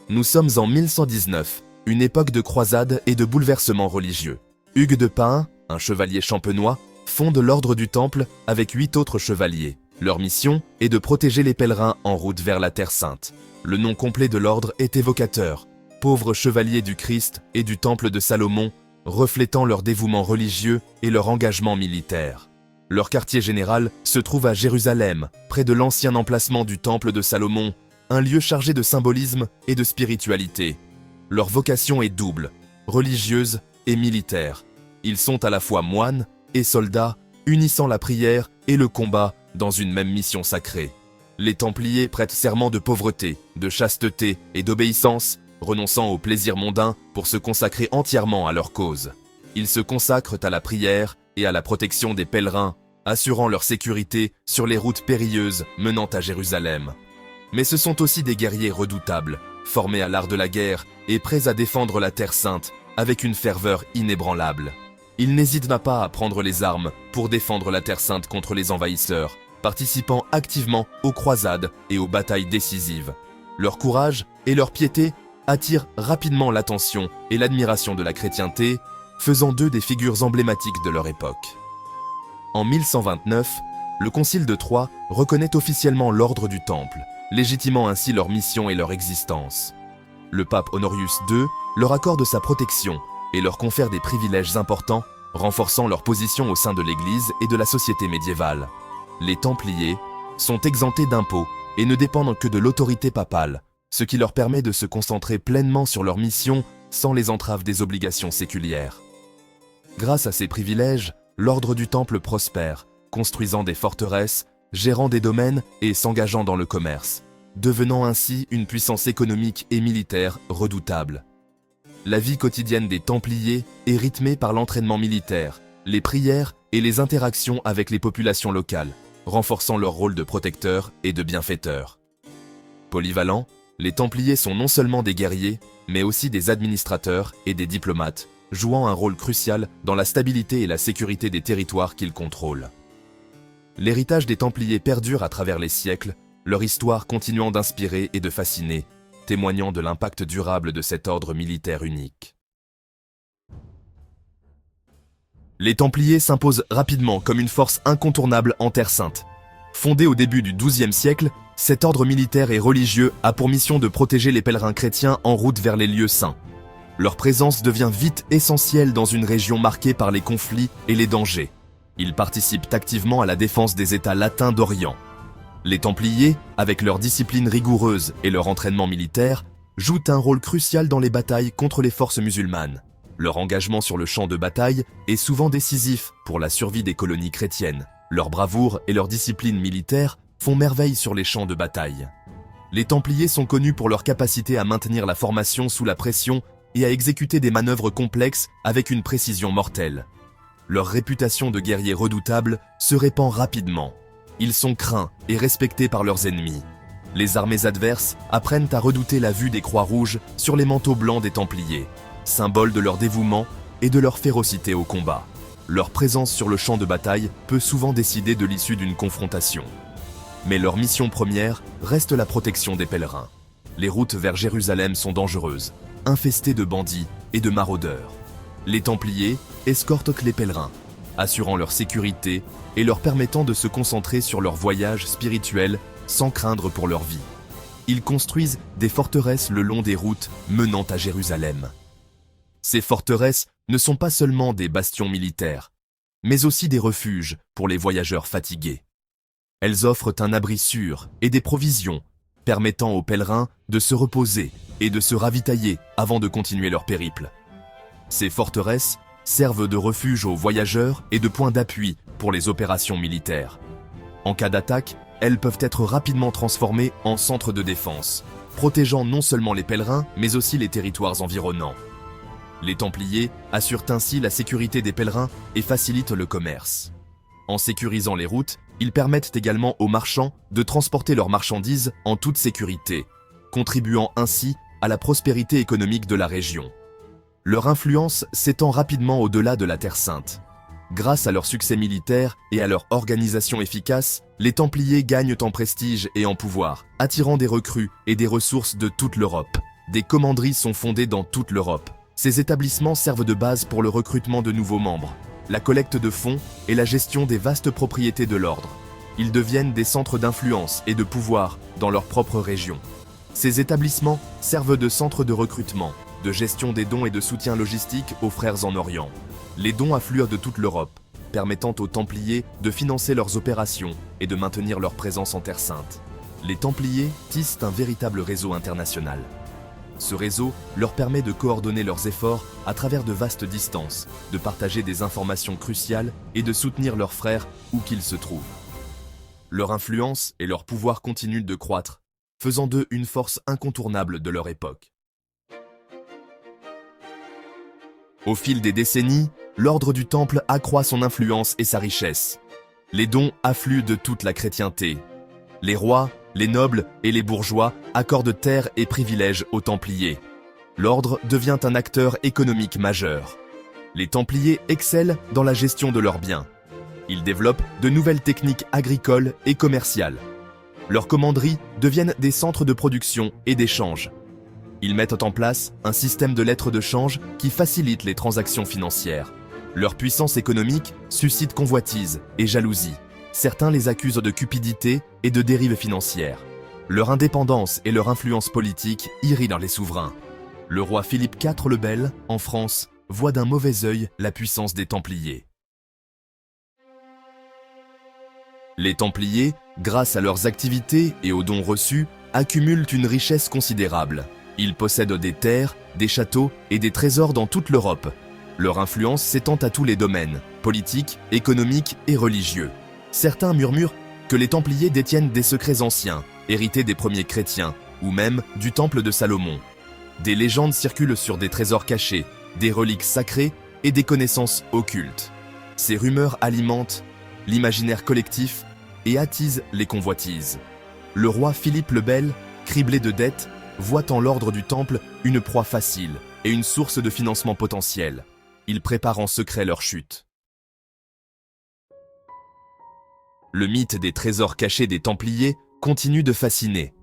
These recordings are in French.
Nous sommes en 1119, une époque de croisades et de bouleversements religieux. Hugues de Pahun, un chevalier champenois, fonde l'ordre du Temple avec 8 autres chevaliers. Leur mission est de protéger les pèlerins en route vers la Terre Sainte. Le nom complet de l'ordre est évocateur, pauvres chevaliers du Christ et du Temple de Salomon, reflétant leur dévouement religieux et leur engagement militaire. Leur quartier général se trouve à Jérusalem, près de l'ancien emplacement du Temple de Salomon, un lieu chargé de symbolisme et de spiritualité. Leur vocation est double, religieuse et militaire. Ils sont à la fois moines et soldats, unissant la prière et le combat dans une même mission sacrée. Les Templiers prêtent serment de pauvreté, de chasteté et d'obéissance, renonçant aux plaisirs mondains pour se consacrer entièrement à leur cause. Ils se consacrent à la prière et à la protection des pèlerins, assurant leur sécurité sur les routes périlleuses menant à Jérusalem. Mais ce sont aussi des guerriers redoutables, formés à l'art de la guerre et prêts à défendre la Terre Sainte avec une ferveur inébranlable. Ils n'hésitent pas à prendre les armes pour défendre la Terre Sainte contre les envahisseurs, participant activement aux croisades et aux batailles décisives. Leur courage et leur piété attirent rapidement l'attention et l'admiration de la chrétienté, faisant d'eux des figures emblématiques de leur époque. En 1129, le Concile de Troyes reconnaît officiellement l'ordre du Temple, légitimant ainsi leur mission et leur existence. Le pape Honorius II leur accorde sa protection et leur confère des privilèges importants, renforçant leur position au sein de l'Église et de la société médiévale. Les Templiers sont exemptés d'impôts et ne dépendent que de l'autorité papale, ce qui leur permet de se concentrer pleinement sur leur mission sans les entraves des obligations séculières. Grâce à ces privilèges, l'ordre du Temple prospère, construisant des forteresses, gérant des domaines et s'engageant dans le commerce, devenant ainsi une puissance économique et militaire redoutable. La vie quotidienne des Templiers est rythmée par l'entraînement militaire, les prières et les interactions avec les populations locales, renforçant leur rôle de protecteurs et de bienfaiteurs. Polyvalents, les Templiers sont non seulement des guerriers, mais aussi des administrateurs et des diplomates, jouant un rôle crucial dans la stabilité et la sécurité des territoires qu'ils contrôlent. L'héritage des Templiers perdure à travers les siècles, leur histoire continuant d'inspirer et de fasciner, témoignant de l'impact durable de cet ordre militaire unique. Les Templiers s'imposent rapidement comme une force incontournable en Terre Sainte. Fondé au début du XIIe siècle, cet ordre militaire et religieux a pour mission de protéger les pèlerins chrétiens en route vers les lieux saints. Leur présence devient vite essentielle dans une région marquée par les conflits et les dangers. Ils participent activement à la défense des États latins d'Orient. Les Templiers, avec leur discipline rigoureuse et leur entraînement militaire, jouent un rôle crucial dans les batailles contre les forces musulmanes. Leur engagement sur le champ de bataille est souvent décisif pour la survie des colonies chrétiennes. Leur bravoure et leur discipline militaire font merveille sur les champs de bataille. Les Templiers sont connus pour leur capacité à maintenir la formation sous la pression et à exécuter des manœuvres complexes avec une précision mortelle. Leur réputation de guerriers redoutables se répand rapidement. Ils sont craints et respectés par leurs ennemis. Les armées adverses apprennent à redouter la vue des croix rouges sur les manteaux blancs des Templiers, symbole de leur dévouement et de leur férocité au combat. Leur présence sur le champ de bataille peut souvent décider de l'issue d'une confrontation. Mais leur mission première reste la protection des pèlerins. Les routes vers Jérusalem sont dangereuses, infestées de bandits et de maraudeurs. Les Templiers escortent les pèlerins, assurant leur sécurité et leur permettant de se concentrer sur leur voyage spirituel sans craindre pour leur vie. Ils construisent des forteresses le long des routes menant à Jérusalem. Ces forteresses ne sont pas seulement des bastions militaires, mais aussi des refuges pour les voyageurs fatigués. Elles offrent un abri sûr et des provisions, permettant aux pèlerins de se reposer et de se ravitailler avant de continuer leur périple. Ces forteresses servent de refuge aux voyageurs et de point d'appui pour les opérations militaires. En cas d'attaque, elles peuvent être rapidement transformées en centres de défense, protégeant non seulement les pèlerins, mais aussi les territoires environnants. Les Templiers assurent ainsi la sécurité des pèlerins et facilitent le commerce. En sécurisant les routes, ils permettent également aux marchands de transporter leurs marchandises en toute sécurité, contribuant ainsi à la prospérité économique de la région. Leur influence s'étend rapidement au-delà de la Terre Sainte. Grâce à leur succès militaire et à leur organisation efficace, les Templiers gagnent en prestige et en pouvoir, attirant des recrues et des ressources de toute l'Europe, Des commanderies sont fondées dans toute l'Europe. Ces établissements servent de base pour le recrutement de nouveaux membres, la collecte de fonds et la gestion des vastes propriétés de l'ordre. Ils deviennent des centres d'influence et de pouvoir dans leur propre région. Ces établissements servent de centres de recrutement, de gestion des dons et de soutien logistique aux frères en Orient. Les dons affluent de toute l'Europe, permettant aux Templiers de financer leurs opérations et de maintenir leur présence en Terre Sainte. Les Templiers tissent un véritable réseau international. Ce réseau leur permet de coordonner leurs efforts à travers de vastes distances, de partager des informations cruciales et de soutenir leurs frères où qu'ils se trouvent. Leur influence et leur pouvoir continuent de croître, faisant d'eux une force incontournable de leur époque. Au fil des décennies, l'ordre du Temple accroît son influence et sa richesse. Les dons affluent de toute la chrétienté. Les rois, les nobles et les bourgeois accordent terres et privilèges aux Templiers. L'ordre devient un acteur économique majeur. Les Templiers excellent dans la gestion de leurs biens. Ils développent de nouvelles techniques agricoles et commerciales. Leurs commanderies deviennent des centres de production et d'échange. Ils mettent en place un système de lettres de change qui facilite les transactions financières. Leur puissance économique suscite convoitise et jalousie. Certains les accusent de cupidité et de dérives financières. Leur indépendance et leur influence politique irriguent les souverains. Le roi Philippe IV le Bel, en France, voit d'un mauvais œil la puissance des Templiers. Les Templiers, grâce à leurs activités et aux dons reçus, accumulent une richesse considérable. Ils possèdent des terres, des châteaux et des trésors dans toute l'Europe. Leur influence s'étend à tous les domaines, politiques, économiques et religieux. Certains murmurent que les Templiers détiennent des secrets anciens, hérités des premiers chrétiens, ou même du temple de Salomon. Des légendes circulent sur des trésors cachés, des reliques sacrées et des connaissances occultes. Ces rumeurs alimentent l'imaginaire collectif et attisent les convoitises. Le roi Philippe le Bel, criblé de dettes, voit en l'ordre du Temple une proie facile et une source de financement potentiel. Il prépare en secret leur chute. Le mythe des trésors cachés des Templiers continue de fasciner.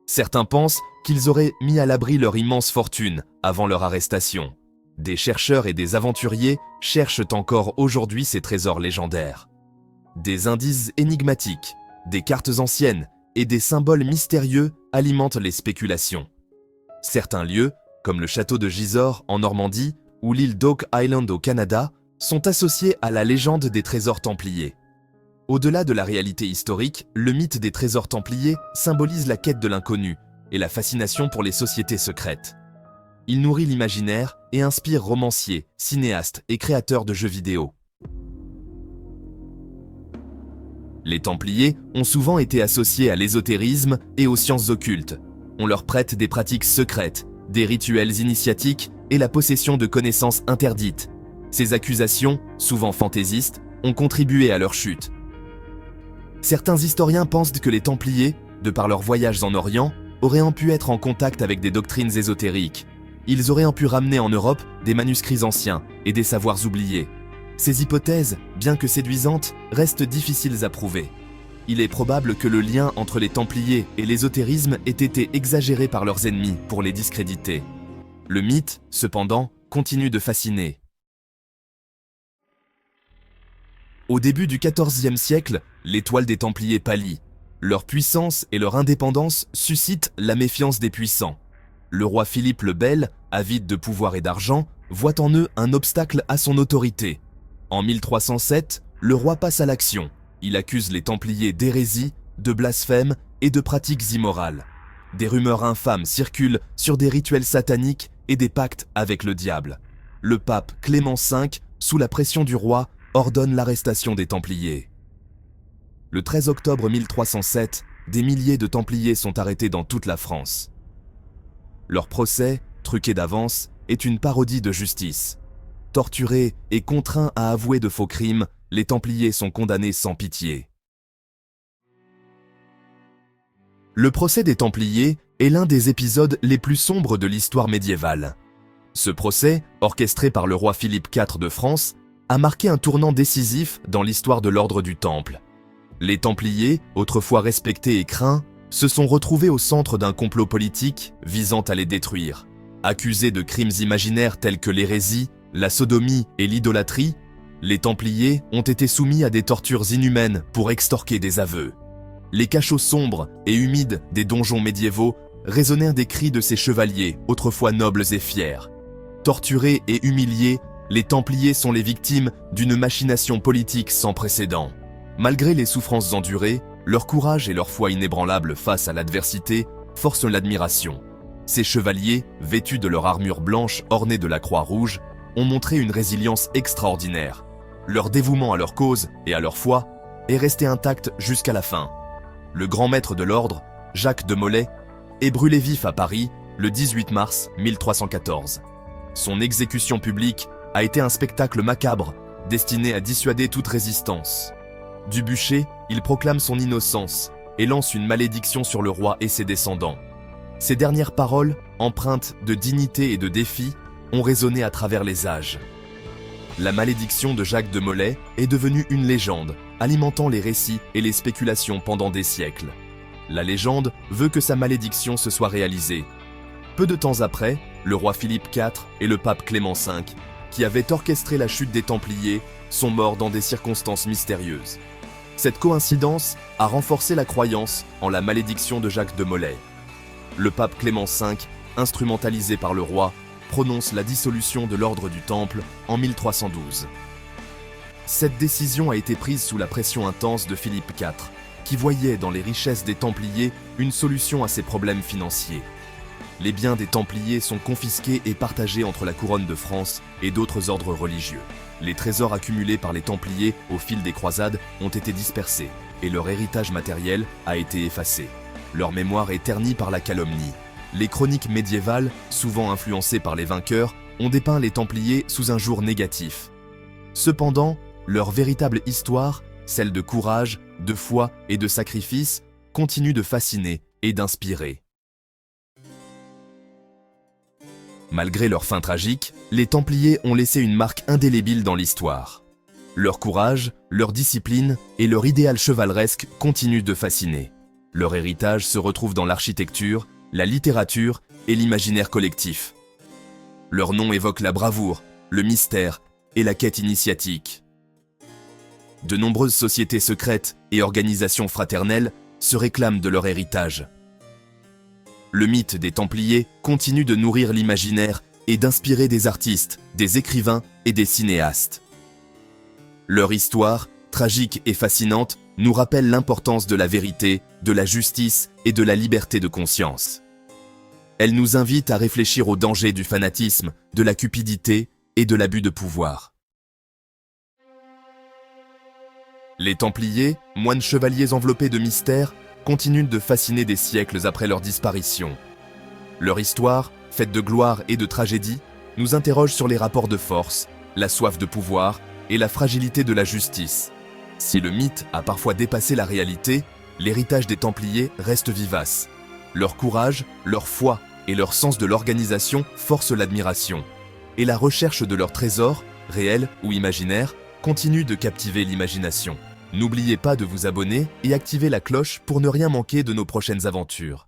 Certains pensent qu'ils auraient mis à l'abri leur immense fortune avant leur arrestation. Des chercheurs et des aventuriers cherchent encore aujourd'hui ces trésors légendaires. Des indices énigmatiques, des cartes anciennes et des symboles mystérieux alimentent les spéculations. Certains lieux, comme le château de Gisors en Normandie ou l'île d'Oak Island au Canada, sont associés à la légende des trésors templiers. Au-delà de la réalité historique, le mythe des trésors templiers symbolise la quête de l'inconnu et la fascination pour les sociétés secrètes. Il nourrit l'imaginaire et inspire romanciers, cinéastes et créateurs de jeux vidéo. Les Templiers ont souvent été associés à l'ésotérisme et aux sciences occultes. On leur prête des pratiques secrètes, des rituels initiatiques et la possession de connaissances interdites. Ces accusations, souvent fantaisistes, ont contribué à leur chute. Certains historiens pensent que les Templiers, de par leurs voyages en Orient, auraient pu être en contact avec des doctrines ésotériques. Ils auraient pu ramener en Europe des manuscrits anciens et des savoirs oubliés. Ces hypothèses, bien que séduisantes, restent difficiles à prouver. Il est probable que le lien entre les Templiers et l'ésotérisme ait été exagéré par leurs ennemis pour les discréditer. Le mythe, cependant, continue de fasciner. Au début du XIVe siècle, l'étoile des Templiers pâlit. Leur puissance et leur indépendance suscitent la méfiance des puissants. Le roi Philippe le Bel, avide de pouvoir et d'argent, voit en eux un obstacle à son autorité. En 1307, le roi passe à l'action. Il accuse les Templiers d'hérésie, de blasphème et de pratiques immorales. Des rumeurs infâmes circulent sur des rituels sataniques et des pactes avec le diable. Le pape Clément V, sous la pression du roi, ordonne l'arrestation des Templiers. Le 13 octobre 1307, des milliers de Templiers sont arrêtés dans toute la France. Leur procès, truqué d'avance, est une parodie de justice. Torturés et contraints à avouer de faux crimes, les Templiers sont condamnés sans pitié. Le procès des Templiers est l'un des épisodes les plus sombres de l'histoire médiévale. Ce procès, orchestré par le roi Philippe IV de France, a marqué un tournant décisif dans l'histoire de l'ordre du Temple. Les Templiers, autrefois respectés et craints, se sont retrouvés au centre d'un complot politique visant à les détruire. Accusés de crimes imaginaires tels que l'hérésie, la sodomie et l'idolâtrie, les Templiers ont été soumis à des tortures inhumaines pour extorquer des aveux. Les cachots sombres et humides des donjons médiévaux résonnèrent des cris de ces chevaliers, autrefois nobles et fiers. Torturés et humiliés, les Templiers sont les victimes d'une machination politique sans précédent. Malgré les souffrances endurées, leur courage et leur foi inébranlable face à l'adversité forcent l'admiration. Ces chevaliers, vêtus de leur armure blanche ornée de la croix rouge, ont montré une résilience extraordinaire. Leur dévouement à leur cause et à leur foi est resté intact jusqu'à la fin. Le grand maître de l'ordre, Jacques de Molay, est brûlé vif à Paris le 18 mars 1314. Son exécution publique a été un spectacle macabre destiné à dissuader toute résistance. Du bûcher, il proclame son innocence et lance une malédiction sur le roi et ses descendants. Ces dernières paroles, empreintes de dignité et de défi, ont résonné à travers les âges. La malédiction de Jacques de Molay est devenue une légende, alimentant les récits et les spéculations pendant des siècles. La légende veut que sa malédiction se soit réalisée. Peu de temps après, le roi Philippe IV et le pape Clément V, qui avaient orchestré la chute des Templiers, sont morts dans des circonstances mystérieuses. Cette coïncidence a renforcé la croyance en la malédiction de Jacques de Molay. Le pape Clément V, instrumentalisé par le roi, prononce la dissolution de l'ordre du Temple en 1312. Cette décision a été prise sous la pression intense de Philippe IV, qui voyait dans les richesses des Templiers une solution à ses problèmes financiers. Les biens des Templiers sont confisqués et partagés entre la couronne de France et d'autres ordres religieux. Les trésors accumulés par les Templiers au fil des croisades ont été dispersés et leur héritage matériel a été effacé. Leur mémoire est ternie par la calomnie. Les chroniques médiévales, souvent influencées par les vainqueurs, ont dépeint les Templiers sous un jour négatif. Cependant, leur véritable histoire, celle de courage, de foi et de sacrifice, continue de fasciner et d'inspirer. Malgré leur fin tragique, les Templiers ont laissé une marque indélébile dans l'histoire. Leur courage, leur discipline et leur idéal chevaleresque continuent de fasciner. Leur héritage se retrouve dans l'architecture, la littérature et l'imaginaire collectif. Leur nom évoque la bravoure, le mystère et la quête initiatique. De nombreuses sociétés secrètes et organisations fraternelles se réclament de leur héritage. Le mythe des Templiers continue de nourrir l'imaginaire et d'inspirer des artistes, des écrivains et des cinéastes. Leur histoire, tragique et fascinante, nous rappelle l'importance de la vérité, de la justice et de la liberté de conscience. Elle nous invite à réfléchir aux dangers du fanatisme, de la cupidité et de l'abus de pouvoir. Les Templiers, moines chevaliers enveloppés de mystère, continuent de fasciner des siècles après leur disparition. Leur histoire, faite de gloire et de tragédie, nous interroge sur les rapports de force, la soif de pouvoir et la fragilité de la justice. Si le mythe a parfois dépassé la réalité, l'héritage des Templiers reste vivace. Leur courage, leur foi et leur sens de l'organisation forcent l'admiration. Et la recherche de leurs trésors, réels ou imaginaires, continue de captiver l'imagination. N'oubliez pas de vous abonner et activer la cloche pour ne rien manquer de nos prochaines aventures.